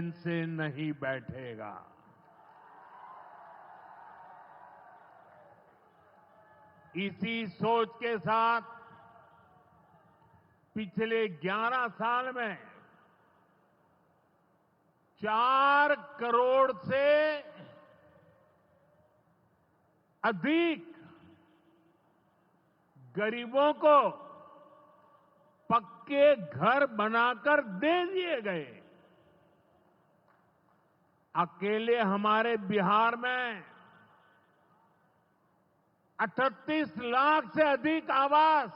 चैन से नहीं बैठेगा। इसी सोच के साथ पिछले 11 साल में 4 करोड़ से अधिक गरीबों को पक्के घर बनाकर दे दिए गए। अकेले हमारे बिहार में 38 लाख से अधिक आवास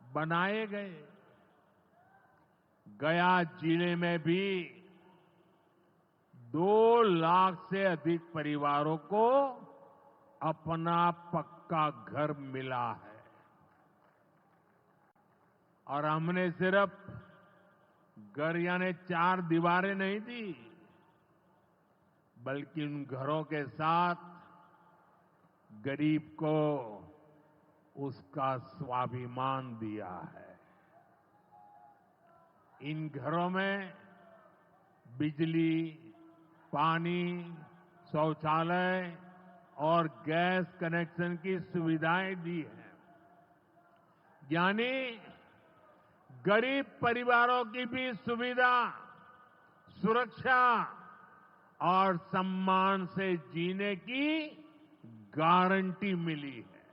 बनाए गए। गया जिले में भी 2 लाख से अधिक परिवारों को अपना पक्का घर मिला है। और हमने सिर्फ घर यानी 4 दीवारें नहीं दी, बल्कि उन घरों के साथ गरीब को उसका स्वाभिमान दिया है। इन घरों में बिजली, पानी, शौचालय और गैस कनेक्शन की सुविधाएं दी हैं। यानी गरीब परिवारों की भी सुविधा, सुरक्षा और सम्मान से जीने की गारंटी मिली है।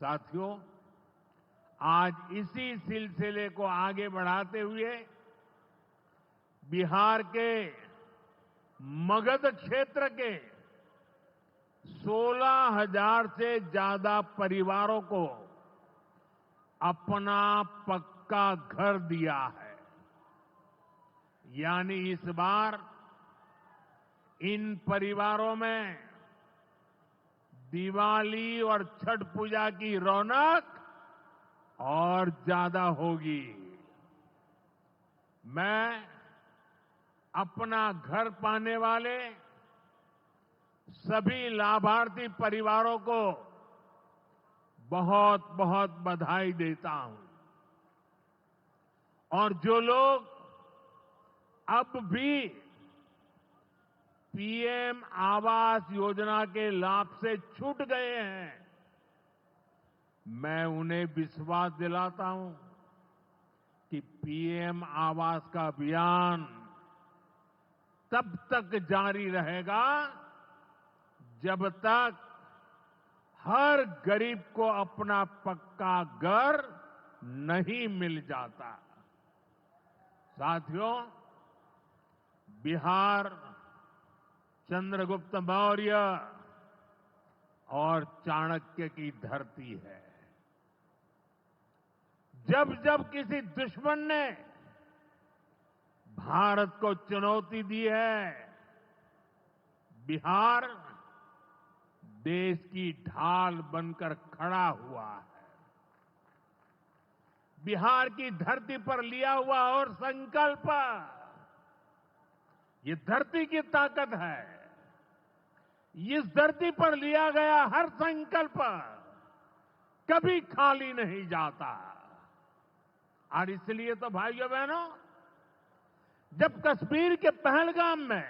साथियों, आज इसी सिलसिले को आगे बढ़ाते हुए बिहार के मगध क्षेत्र के 16,000 से ज्यादा परिवारों को अपना पक्का घर दिया है। यानी इस बार इन परिवारों में दिवाली और छठ पूजा की रौनक और ज्यादा होगी। मैं अपना घर पाने वाले सभी लाभार्थी परिवारों को बहुत बहुत बधाई देता हूं। और जो लोग अब भी पीएम आवास योजना के लाभ से छूट गए हैं, मैं उन्हें विश्वास दिलाता हूं कि पीएम आवास का अभियान तब तक जारी रहेगा जब तक हर गरीब को अपना पक्का घर नहीं मिल जाता। साथियों, बिहार चंद्रगुप्त मौर्य और चाणक्य की धरती है। जब जब किसी दुश्मन ने भारत को चुनौती दी है, बिहार देश की ढाल बनकर खड़ा हुआ है। बिहार की धरती पर लिया हुआ और संकल्प, ये धरती की ताकत है। इस धरती पर लिया गया हर संकल्प कभी खाली नहीं जाता। और इसलिए तो भाइयों बहनों, जब कश्मीर के पहलगाम में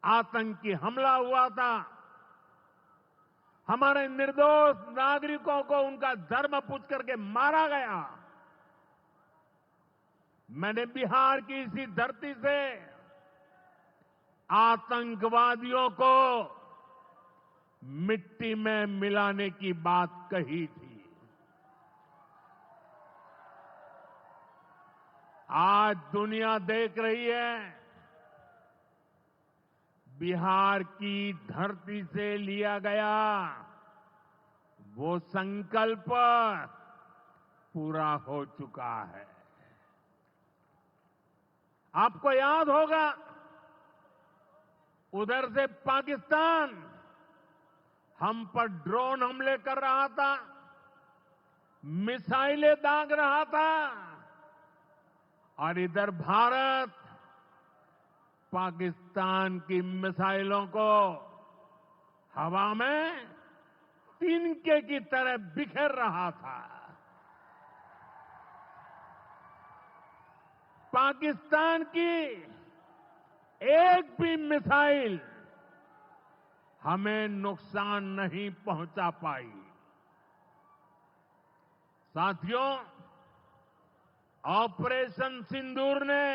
आतंकी हमला हुआ था, हमारे निर्दोष नागरिकों को उनका धर्म पूछ करके मारा गया, मैंने बिहार की इसी धरती से आतंकवादियों को मिट्टी में मिलाने की बात कही थी। आज दुनिया देख रही है, बिहार की धरती से लिया गया वो संकल्प पूरा हो चुका है। आपको याद होगा, उधर से पाकिस्तान हम पर ड्रोन हमले कर रहा था, मिसाइलें दाग रहा था, और इधर भारत पाकिस्तान की मिसाइलों को हवा में तिनके की तरह बिखेर रहा था। पाकिस्तान की एक भी मिसाइल हमें नुकसान नहीं पहुंचा पाई। साथियों, ऑपरेशन सिंदूर ने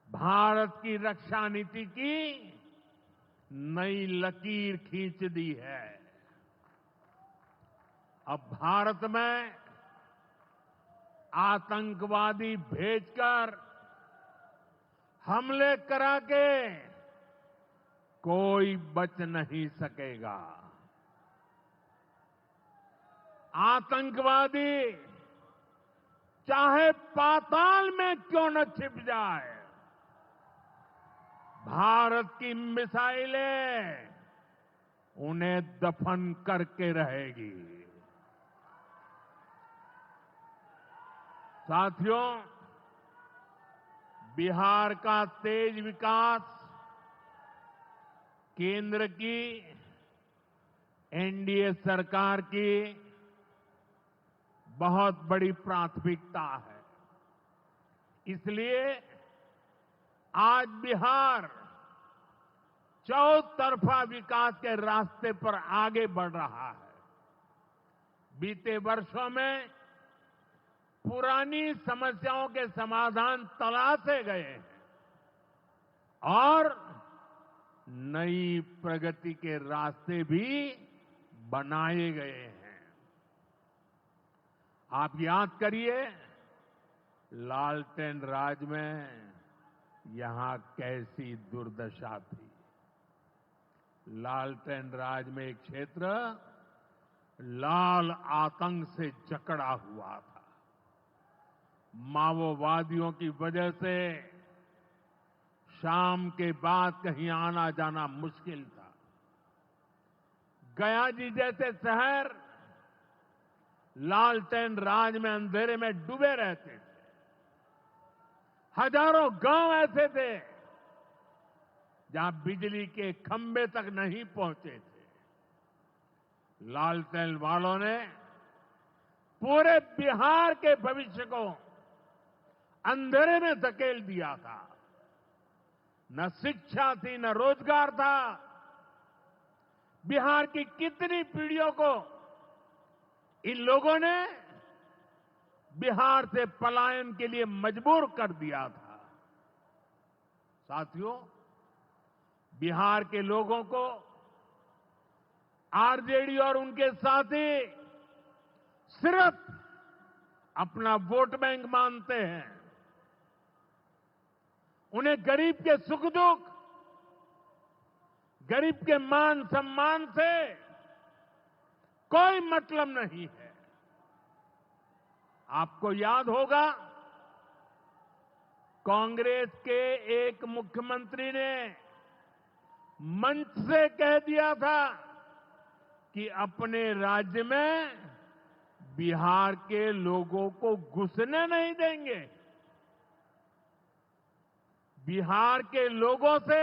भारत की रक्षा नीति की नई लकीर खींच दी है। अब भारत में आतंकवादी भेजकर हमले करा के कोई बच नहीं सकेगा। आतंकवादी चाहे पाताल में क्यों न छिप जाए, भारत की मिसाइलें उन्हें दफन करके रहेगी। साथियों, बिहार का तेज विकास केंद्र की एनडीए सरकार की बहुत बड़ी प्राथमिकता है। इसलिए आज बिहार चौतरफा विकास के रास्ते पर आगे बढ़ रहा है। बीते वर्षों में पुरानी समस्याओं के समाधान तलाशे गए हैं और नई प्रगति के रास्ते भी बनाए गए हैं। आप याद करिए, लालटेन राज में यहां कैसी दुर्दशा थी। लालटेन राज में एक क्षेत्र लाल आतंक से जकड़ा हुआ था। माओवादियों की वजह से शाम के बाद कहीं आना जाना मुश्किल था। गया जी जैसे शहर लालटेन राज में अंधेरे में डूबे रहते थे। हजारों गांव ऐसे थे जहां बिजली के खंभे तक नहीं पहुंचे थे। लालटेन वालों ने पूरे बिहार के भविष्य को अंधेरे में धकेल दिया था। न शिक्षा थी, न रोजगार था। बिहार की कितनी पीढ़ियों को इन लोगों ने बिहार से पलायन के लिए मजबूर कर दिया था। साथियों, बिहार के लोगों को आरजेडी और उनके साथी सिर्फ अपना वोट बैंक मानते हैं। उन्हें गरीब के सुख दुख, गरीब के मान सम्मान से कोई मतलब नहीं है। आपको याद होगा, कांग्रेस के एक मुख्यमंत्री ने मंच से कह दिया था कि अपने राज्य में बिहार के लोगों को घुसने नहीं देंगे। बिहार के लोगों से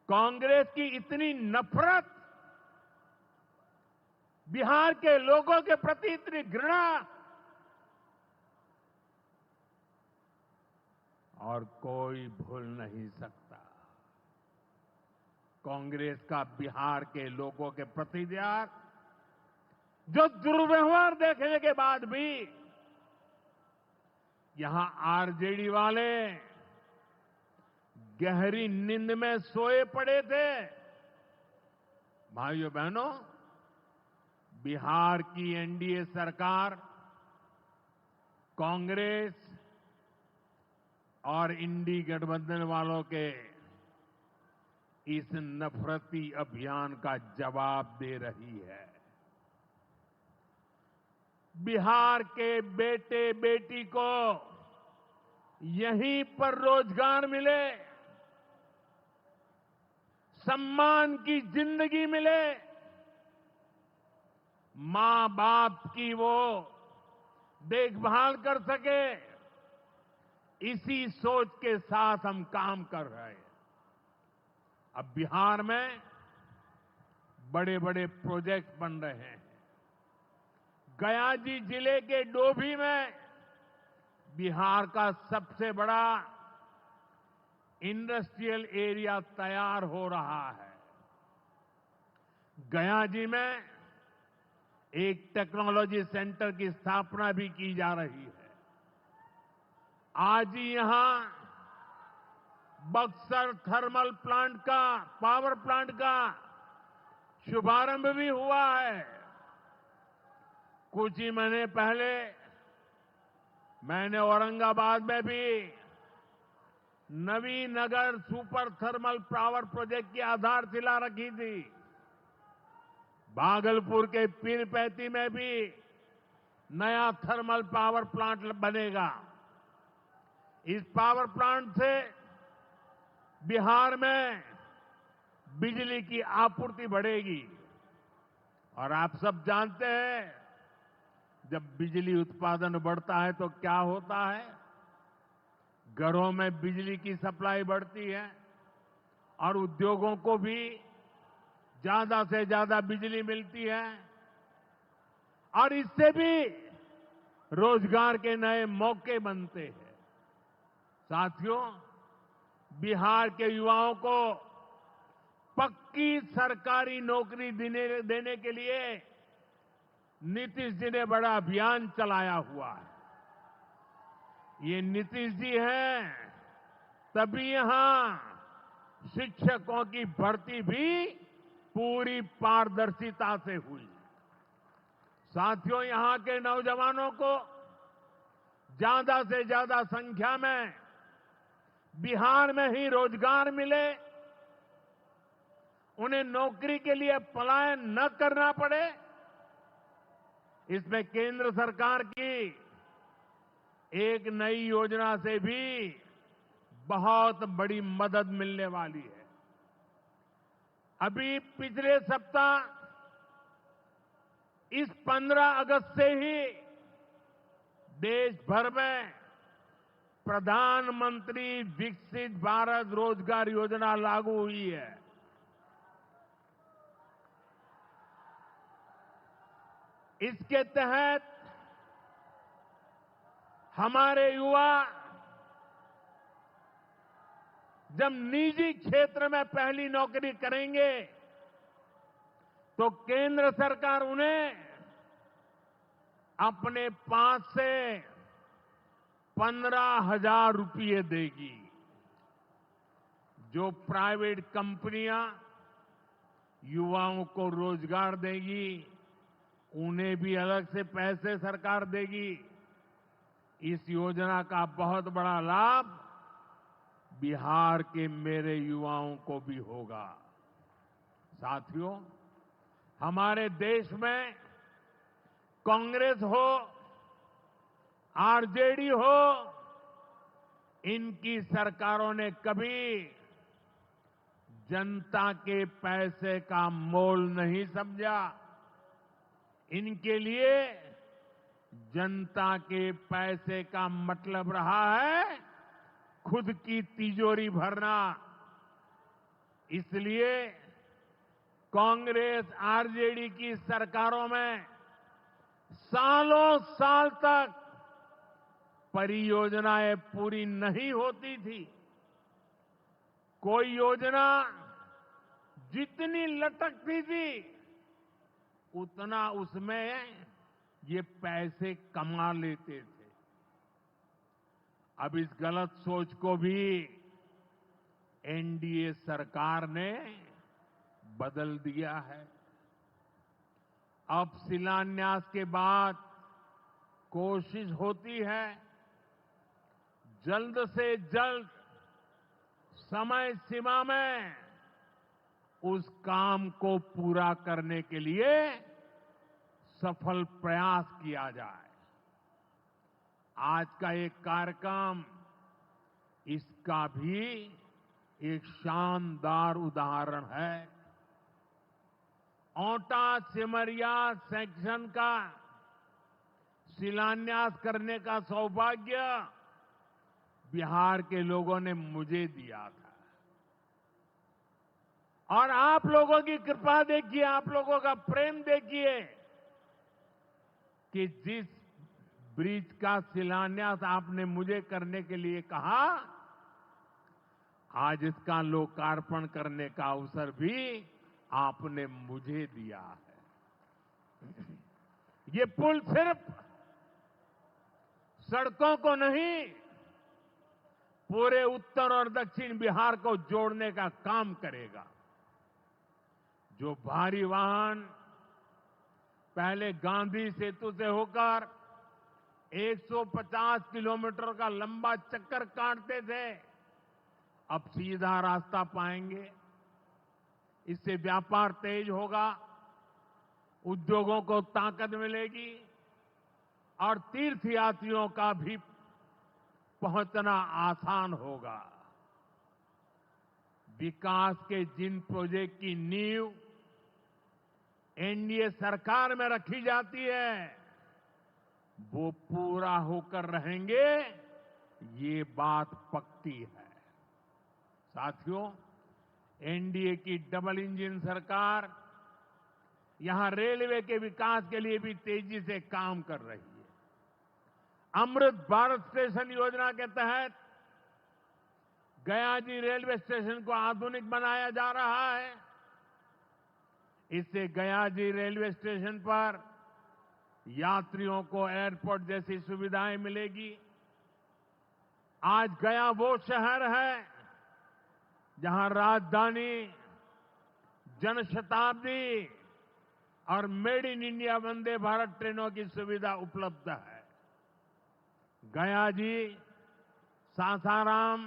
कांग्रेस की इतनी नफरत, बिहार के लोगों के प्रति इतनी घृणा, और कोई भूल नहीं सकता। कांग्रेस का बिहार के लोगों के प्रति यार जो दुर्व्यवहार देखने के बाद भी यहां आरजेडी वाले गहरी नींद में सोए पड़े थे। भाइयों बहनों, बिहार की एनडीए सरकार कांग्रेस और इंडी गठबंधन वालों के इस नफरती अभियान का जवाब दे रही है। बिहार के बेटे बेटी को यहीं पर रोजगार मिले, सम्मान की जिंदगी मिले, मां बाप की वो देखभाल कर सके, इसी सोच के साथ हम काम कर रहे हैं। अब बिहार में बड़े बड़े प्रोजेक्ट बन रहे हैं। गया जी जिले के डोभी में बिहार का सबसे बड़ा इंडस्ट्रियल एरिया तैयार हो रहा है। गया जी में एक टेक्नोलॉजी सेंटर की स्थापना भी की जा रही है। आज ही यहां बक्सर थर्मल प्लांट का, पावर प्लांट का शुभारंभ भी हुआ है। कुछ ही महीने पहले मैंने औरंगाबाद में भी Navinagar super thermal power project की आधारशिला रखी थी। भागलपुर के पीरपैंती में भी नया थर्मल पावर प्लांट बनेगा। इस पावर प्लांट से बिहार में बिजली की आपूर्ति बढ़ेगी। और आप सब जानते हैं, जब बिजली उत्पादन बढ़ता है तो क्या होता है? घरों में बिजली की सप्लाई बढ़ती है और उद्योगों को भी ज्यादा से ज्यादा बिजली मिलती है और इससे भी रोजगार के नए मौके बनते हैं। साथियों, बिहार के युवाओं को पक्की सरकारी नौकरी देने के लिए नीतीश जी ने बड़ा अभियान चलाया हुआ है। ये नीतीश जी हैं, तभी यहां शिक्षकों की भर्ती भी पूरी पारदर्शिता से हुई। साथियों, यहां के नौजवानों को ज्यादा से ज्यादा संख्या में बिहार में ही रोजगार मिले, उन्हें नौकरी के लिए पलायन न करना पड़े, इसमें केंद्र सरकार की एक नई योजना से भी बहुत बड़ी मदद मिलने वाली है। अभी पिछले सप्ताह इस 15 अगस्त से ही देश भर में प्रधानमंत्री विकसित भारत रोजगार योजना लागू हुई है। इसके तहत हमारे युवा जब निजी क्षेत्र में पहली नौकरी करेंगे तो केंद्र सरकार उन्हें अपने पास से 15,000 रुपये देगी। जो प्राइवेट कंपनियां युवाओं को रोजगार देगी, उन्हें भी अलग से पैसे सरकार देगी। इस योजना का बहुत बड़ा लाभ बिहार के मेरे युवाओं को भी होगा। साथियों, हमारे देश में कांग्रेस हो, आरजेडी हो, इनकी सरकारों ने कभी जनता के पैसे का मोल नहीं समझा। इनके लिए जनता के पैसे का मतलब रहा है खुद की तिजोरी भरना। इसलिए कांग्रेस आरजेडी की सरकारों में सालों साल तक परियोजनाएं पूरी नहीं होती थी। कोई योजना जितनी लटकती थी उतना उसमें ये पैसे कमा लेते थे। अब इस गलत सोच को भी एनडीए सरकार ने बदल दिया है। अब शिलान्यास के बाद कोशिश होती है जल्द से जल्द समय सीमा में उस काम को पूरा करने के लिए सफल प्रयास किया जाए। आज का एक कार्यक्रम इसका भी एक शानदार उदाहरण है। ओंटा सिमरिया सेक्शन का शिलान्यास करने का सौभाग्य बिहार के लोगों ने मुझे दिया था। और आप लोगों की कृपा देखिए, आप लोगों का प्रेम देखिए कि जिस ब्रिज का शिलान्यास आपने मुझे करने के लिए कहा, आज इसका लोकार्पण करने का अवसर भी आपने मुझे दिया है। ये पुल सिर्फ सड़कों को नहीं, पूरे उत्तर और दक्षिण बिहार को जोड़ने का काम करेगा। जो भारी वाहन पहले गांधी सेतु से होकर 150 किलोमीटर का लंबा चक्कर काटते थे, अब सीधा रास्ता पाएंगे। इससे व्यापार तेज होगा, उद्योगों को ताकत मिलेगी और तीर्थयात्रियों का भी पहुंचना आसान होगा। विकास के जिन प्रोजेक्ट की नींव एनडीए सरकार में रखी जाती है, वो पूरा होकर रहेंगे, ये बात पक्की है। साथियों, एनडीए की डबल इंजन सरकार यहां रेलवे के विकास के लिए भी तेजी से काम कर रही है। अमृत भारत स्टेशन योजना के तहत गयाजी रेलवे स्टेशन को आधुनिक बनाया जा रहा है। इससे गयाजी रेलवे स्टेशन पर यात्रियों को एयरपोर्ट जैसी सुविधाएं मिलेगी। आज गया वो शहर है जहां राजधानी, जनशताब्दी और made in India Vande Bharat ट्रेनों की सुविधा उपलब्ध है। गया जी, सासाराम,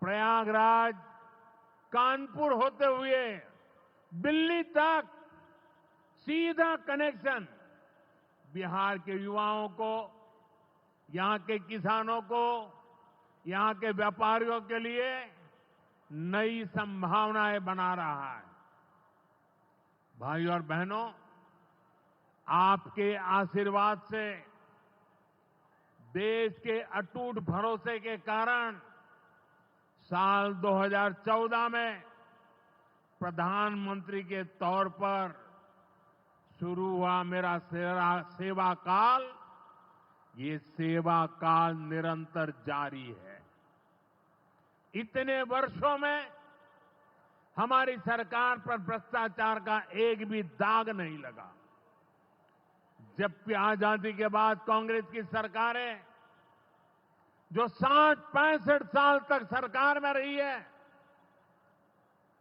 प्रयागराज, कानपुर होते हुए दिल्ली तक सीधा कनेक्शन बिहार के युवाओं को, यहां के किसानों को, यहां के व्यापारियों के लिए नई संभावनाएं बना रहा है। भाइयों और बहनों, आपके आशीर्वाद से, देश के अटूट भरोसे के कारण साल 2014 में प्रधानमंत्री के तौर पर शुरू हुआ मेरा सेवा काल, ये सेवा काल निरंतर जारी है। इतने वर्षों में हमारी सरकार पर भ्रष्टाचार का एक भी दाग नहीं लगा। जबकि आजादी के बाद कांग्रेस की सरकारें जो 60-65 साल तक सरकार में रही है,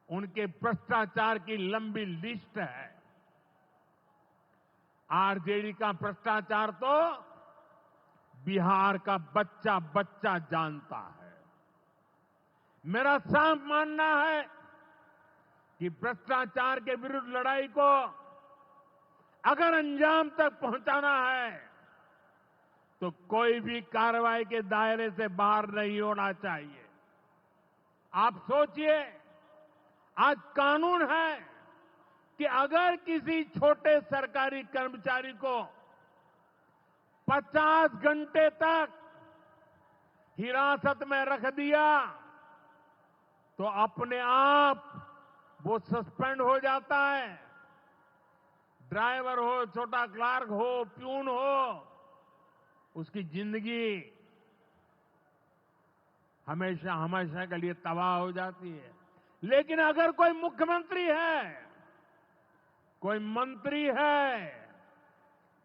उनके भ्रष्टाचार की लंबी लिस्ट है। आरजेडी का भ्रष्टाचार तो बिहार का बच्चा बच्चा जानता है। मेरा साफ मानना है कि भ्रष्टाचार के विरुद्ध लड़ाई को अगर अंजाम तक पहुंचाना है तो कोई भी कार्रवाई के दायरे से बाहर नहीं होना चाहिए। आप सोचिए, आज कानून है कि अगर किसी छोटे सरकारी कर्मचारी को 50 घंटे तक हिरासत में रख दिया तो अपने आप वो सस्पेंड हो जाता है। ड्राइवर हो, छोटा क्लार्क हो, प्यून हो, उसकी जिंदगी हमेशा हमेशा के लिए तबाह हो जाती है। लेकिन अगर कोई मुख्यमंत्री है, कोई मंत्री है,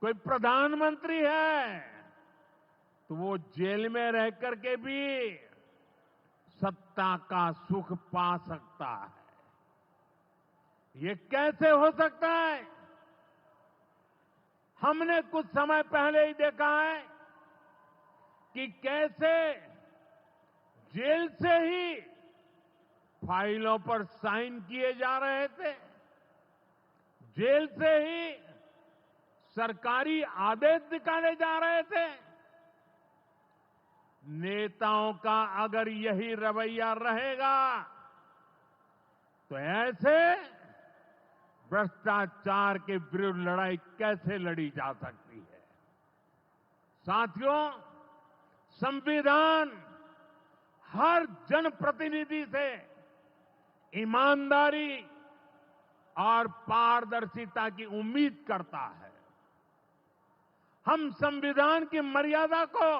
कोई प्रधानमंत्री है, तो वो जेल में रह करके भी सत्ता का सुख पा सकता है। ये कैसे हो सकता है? हमने कुछ समय पहले ही देखा है कि कैसे जेल से ही फाइलों पर साइन किए जा रहे थे, जेल से ही सरकारी आदेश निकाले जा रहे थे। नेताओं का अगर यही रवैया रहेगा तो ऐसे भ्रष्टाचार के विरुद्ध लड़ाई कैसे लड़ी जा सकती है? साथियों, संविधान हर जनप्रतिनिधि से ईमानदारी और पारदर्शिता की उम्मीद करता है। हम संविधान की मर्यादा को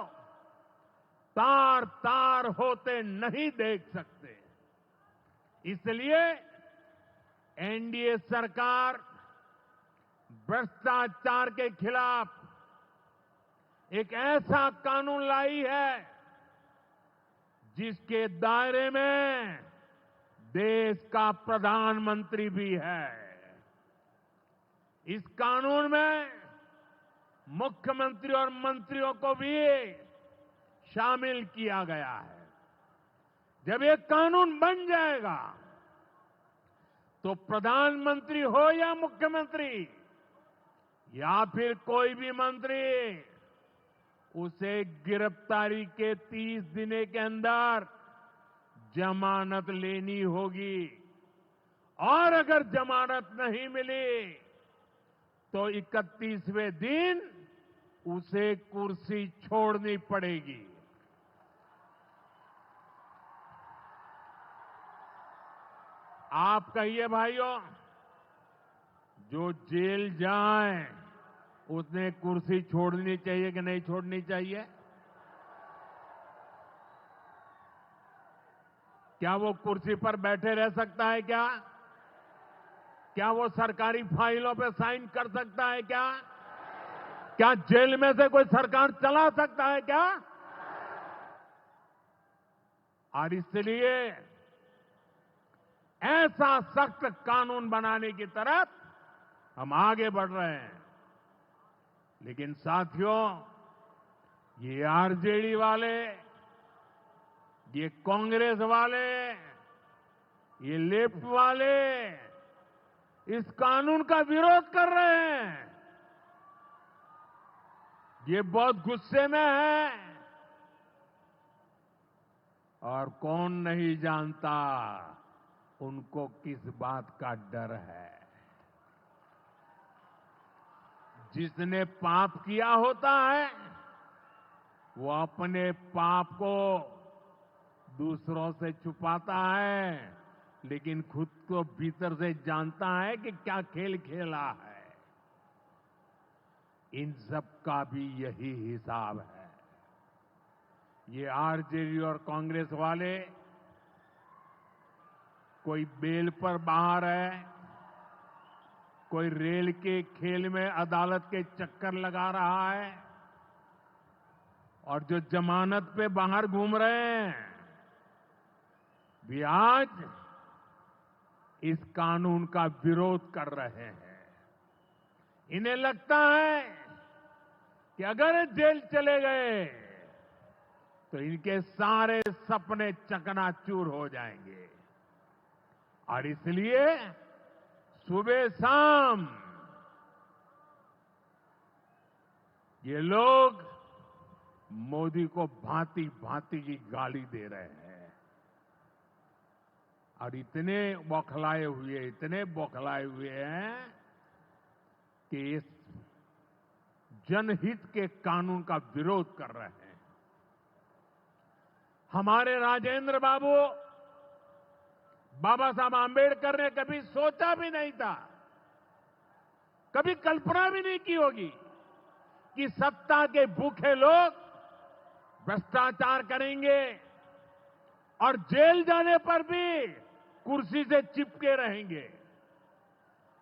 तार तार होते नहीं देख सकते। इसलिए एनडीए सरकार भ्रष्टाचार के खिलाफ एक ऐसा कानून लाई है जिसके दायरे में देश का प्रधानमंत्री भी है। इस कानून में मुख्यमंत्री और मंत्रियों को भी शामिल किया गया है। जब ये कानून बन जाएगा तो प्रधानमंत्री हो या मुख्यमंत्री या फिर कोई भी मंत्री, उसे गिरफ्तारी के 30 दिन के अंदर जमानत लेनी होगी और अगर जमानत नहीं मिली तो 31वें दिन उसे कुर्सी छोड़नी पड़ेगी। आप कहिए भाइयों, जो जेल जाए उसने कुर्सी छोड़नी चाहिए कि नहीं छोड़नी चाहिए? क्या वो कुर्सी पर बैठे रह सकता है क्या? क्या वो सरकारी फाइलों पे साइन कर सकता है क्या? क्या जेल में से कोई सरकार चला सकता है क्या? और इसलिए ऐसा सख्त कानून बनाने की तरफ हम आगे बढ़ रहे हैं। लेकिन साथियों, ये आरजेडी वाले, ये कांग्रेस वाले, ये लेफ्ट वाले इस कानून का विरोध कर रहे हैं। ये बहुत गुस्से में है और कौन नहीं जानता उनको किस बात का डर है। जिसने पाप किया होता है वो अपने पाप को दूसरों से छुपाता है, लेकिन खुद को भीतर से जानता है कि क्या खेल खेला है। इन सब का भी यही हिसाब है। ये आरजेडी और कांग्रेस वाले कोई बेल पर बाहर है, कोई रेल के खेल में अदालत के चक्कर लगा रहा है और जो जमानत पे बाहर घूम रहे हैं भी आज इस कानून का विरोध कर रहे हैं। इन्हें लगता है कि अगर जेल चले गए तो इनके सारे सपने चकनाचूर हो जाएंगे और इसलिए सुबह शाम ये लोग मोदी को भांति भांति की गाली दे रहे हैं और इतने बौखलाए हुए हैं कि इस जनहित के कानून का विरोध कर रहे हैं। हमारे राजेंद्र बाबू बाबा साहब आंबेडकर ने कभी सोचा भी नहीं था, कभी कल्पना भी नहीं की होगी कि सत्ता के भूखे लोग भ्रष्टाचार करेंगे और जेल जाने पर भी कुर्सी से चिपके रहेंगे।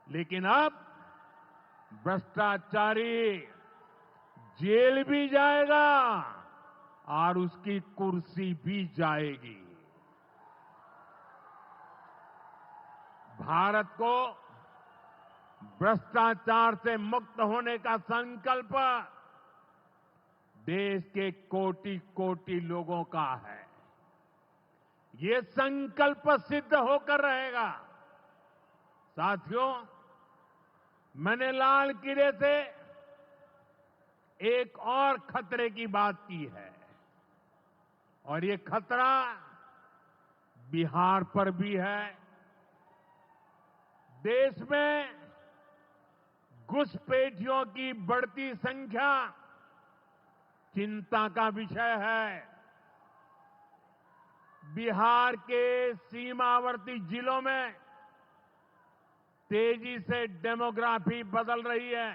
लेकिन अब भ्रष्टाचारी जेल भी जाएगा और उसकी कुर्सी भी जाएगी। भारत को भ्रष्टाचार से मुक्त होने का संकल्प देश के कोटि कोटि लोगों का है। ये संकल्प सिद्ध होकर रहेगा। साथियों, मैंने लाल किले से एक और खतरे की बात की है और ये खतरा बिहार पर भी है। देश में घुसपैठियों की बढ़ती संख्या चिंता का विषय है। बिहार के सीमावर्ती जिलों में तेजी से डेमोग्राफी बदल रही है।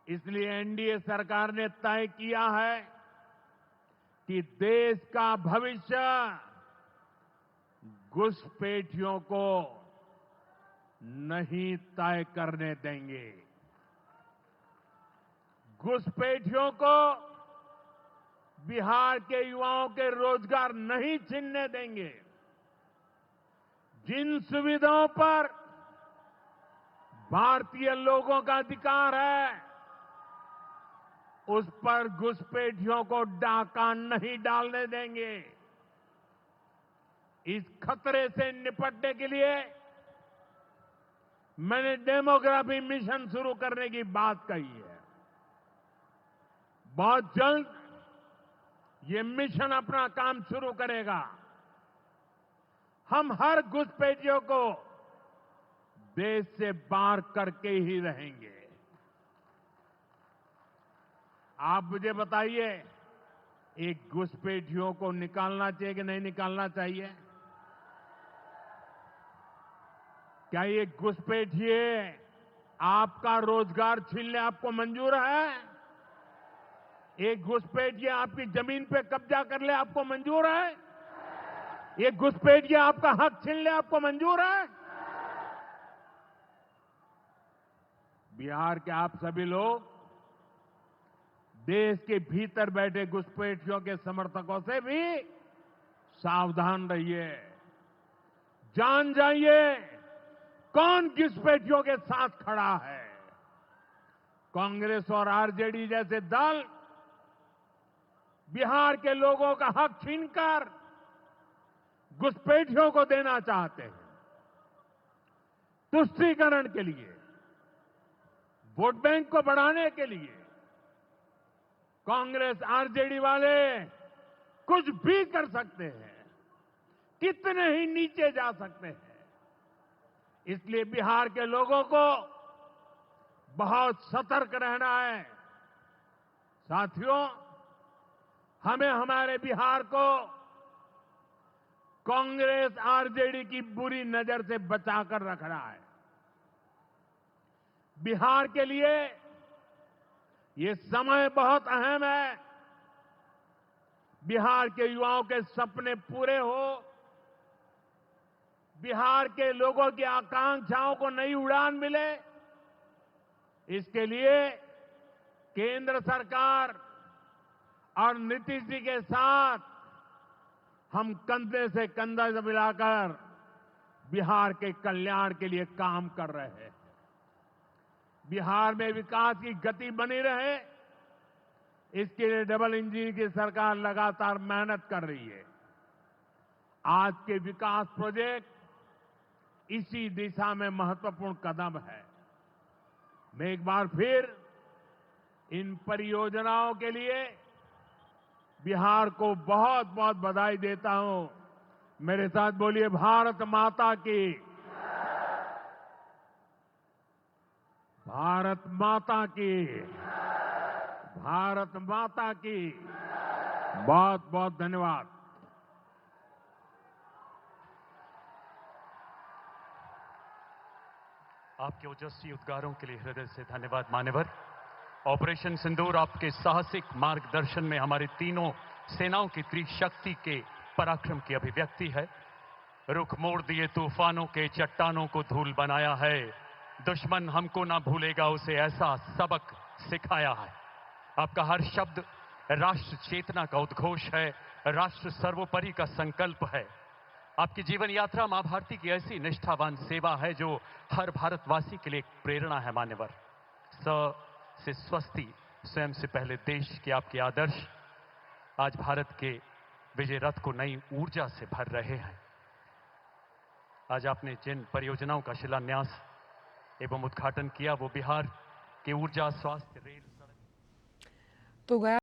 इसलिए एनडीए सरकार ने तय किया है कि देश का भविष्य घुसपैठियों को नहीं तय करने देंगे। घुसपैठियों को बिहार के युवाओं के रोजगार नहीं छीनने देंगे। जिन सुविधाओं पर भारतीय लोगों का अधिकार है, उस पर घुसपैठियों को डाका नहीं डालने देंगे। इस खतरे से निपटने के लिए मैंने डेमोग्राफी मिशन शुरू करने की बात कही है। बहुत जल्द ये मिशन अपना काम शुरू करेगा। हम हर घुसपैठियों को देश से बाहर करके ही रहेंगे। आप मुझे बताइए, एक घुसपैठियों को निकालना चाहिए कि नहीं निकालना चाहिए? क्या ये घुसपैठिए आपका रोजगार छीनने आपको मंजूर है? एक घुसपैठिए आपकी जमीन पे कब्जा कर ले आपको मंजूर है? एक घुसपैठिए आपका हक छीन ले आपको मंजूर है? बिहार के आप सभी लोग देश के भीतर बैठे घुसपैठियों के समर्थकों से भी सावधान रहिए। जान जाइए कौन घुसपैठियों के साथ खड़ा है। कांग्रेस और आरजेडी जैसे दल बिहार के लोगों का हक छीनकर घुसपैठियों को देना चाहते हैं। तुष्टीकरण के लिए, वोट बैंक को बढ़ाने के लिए कांग्रेस आरजेडी वाले कुछ भी कर सकते हैं, कितने ही नीचे जा सकते हैं। इसलिए बिहार के लोगों को बहुत सतर्क रहना है। साथियों, हमें हमारे बिहार को कांग्रेस आरजेडी की बुरी नजर से बचाकर रखना है। बिहार के लिए ये समय बहुत अहम है। बिहार के युवाओं के सपने पूरे हो, बिहार के लोगों की आकांक्षाओं को नई उड़ान मिले, इसके लिए केंद्र सरकार और नीतीश जी के साथ हम कंधे से कंधा मिलाकर बिहार के कल्याण के लिए काम कर रहे हैं। बिहार में विकास की गति बनी रहे, इसके लिए डबल इंजन की सरकार लगातार मेहनत कर रही है। आज के विकास प्रोजेक्ट इसी दिशा में महत्वपूर्ण कदम है। मैं एक बार फिर इन परियोजनाओं के लिए बिहार को बहुत बहुत बधाई देता हूं। मेरे साथ बोलिए, भारत माता की, भारत माता की, भारत माता की। बहुत बहुत धन्यवाद। आपके ओजस्वी उद्गारों के लिए हृदय से धन्यवाद मान्यवर। ऑपरेशन सिंदूर आपके साहसिक मार्गदर्शन में हमारी तीनों सेनाओं की त्रिशक्ति के पराक्रम की अभिव्यक्ति है। रुख मोड़ दिए तूफानों के चट्टानों को धूल बनाया है। दुश्मन हमको ना भूलेगा, उसे ऐसा सबक सिखाया है। आपका हर शब्द राष्ट्र चेतना का उद्घोष है, राष्ट्र सर्वोपरि का संकल्प है। आपकी जीवन यात्रा मां भारती की ऐसी निष्ठावान सेवा है जो हर भारतवासी के लिए एक प्रेरणा है मान्यवर। स से स्वस्ति, स्वयं से पहले देश के आपके आदर्श आज भारत के विजय रथ को नई ऊर्जा से भर रहे हैं। आज आपने जिन परियोजनाओं का शिलान्यास एवं उद्घाटन किया वो बिहार के ऊर्जा, स्वास्थ्य, रेल, सड़क तो गया